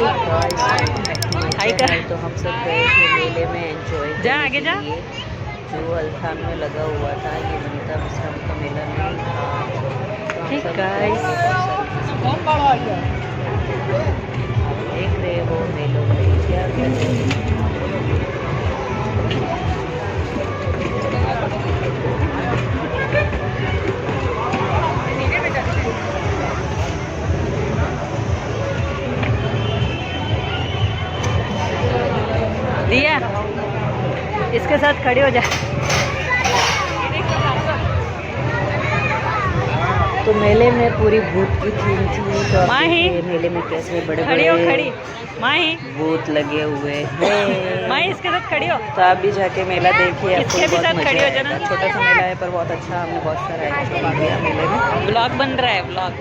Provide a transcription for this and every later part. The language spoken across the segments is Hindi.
हाय कर। तो हम सब गए थे मेले में एंजॉय जा आगे जा। जो अल्थान में लगा हुआ था, ये वनिता विश्राम का मेला नहीं था। तो हम सब गाइस, देख रहे हो मेलों में क्या कर रहे हैं। दिया इसके साथ खड़ी हो जा। तो मेले में पूरी भूत की थीम थी। तो आप माही, देखिए मेले में कैसे बड़े खड़ी हो, बड़े खड़ी माही, भूत लगे हुए हैं। माही इसके साथ खड़ी हो। तो आप भी जाके मेला देखिए, आपको इसके भी बहुत साथ मजा खड़ी हो आएगा। जाना। छोटा सा मेला है पर बहुत अच्छा, हमने बहुत सारा एंजॉय किया मेले में। व्लॉग बन रहा है, व्लॉग।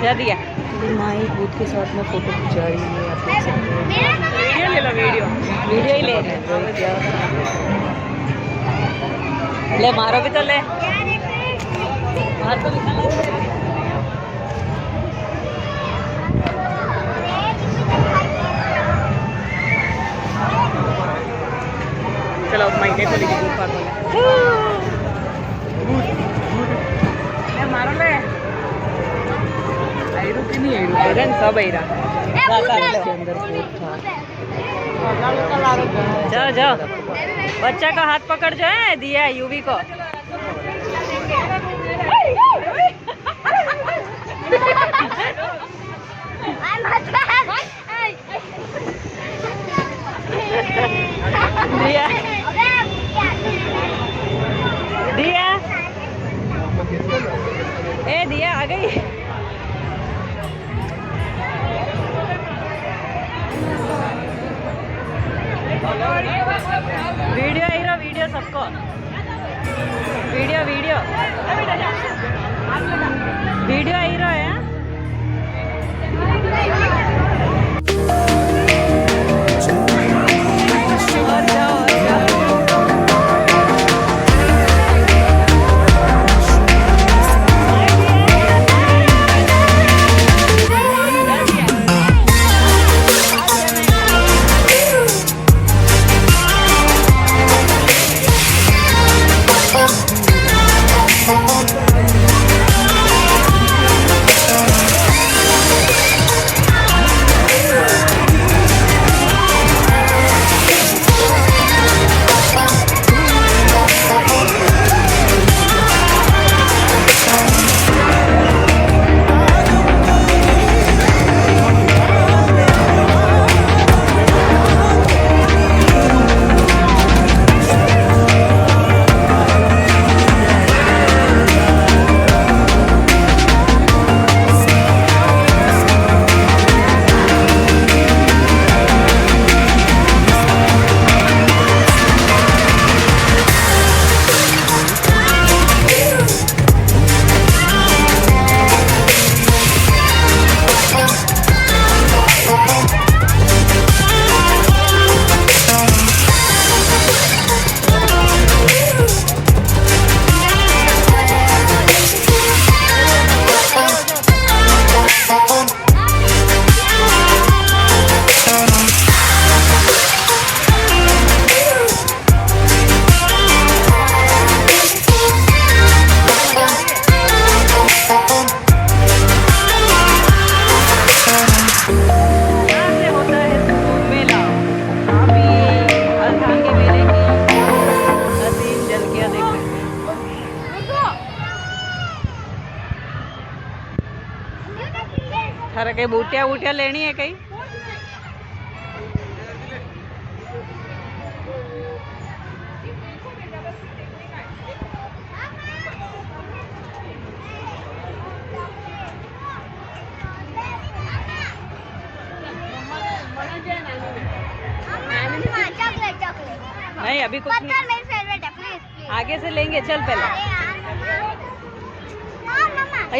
क्या दिया? माही भूत के साथ में फोटो खिंचा रही है, आप देख सकते हैं। वीडियो ले लो, वीडियो वीडियो ही ले रहे हैं। ले मारो भी तो ले, मार तो निकालो। चलो महीने को लेके दूर पार ले मारो ले। आयरू की नहीं, आयरू सब आयरा। इसके अंदर भूत था। जाओ जाओ, बच्चा का हाथ पकड़ जो है दिया है यूवी को। दिया दिया, ए दिया आ गई। वीडियो हीरो, वीडियो सबको, वीडियो वीडियो वीडियो हीरो है। थारा कई बूटिया बूटिया लेनी है कई? नहीं अभी कुछ नहीं, मेरी फेवरेट है, प्लीज प्लीज। आगे से लेंगे, चल पहले।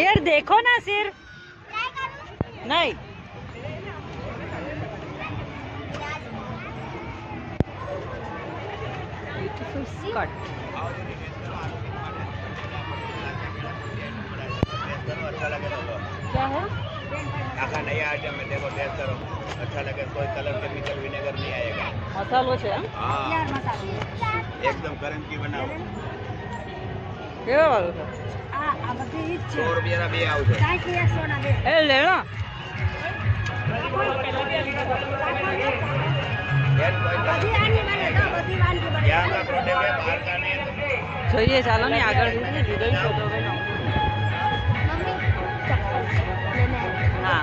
यार देखो ना सिर, नहीं ब्यूटीफुल स्कर्ट। क्या है आखा नया आइटम है, देखो टेस्ट करो, अच्छा लगे, कोई कलर केमिकल विनेगर नहीं आएगा। मसालो છે हाँ एकदम करंजी बनाओ। કેવા વાળું છે 100 રૂપિયાના બે આવશે। એ લેણા यहाँ का प्रोडक्ट है, बाहर का नहीं है। જોઈએ ચાલો ને આગળ જઈને લીધો છો તો હવે હા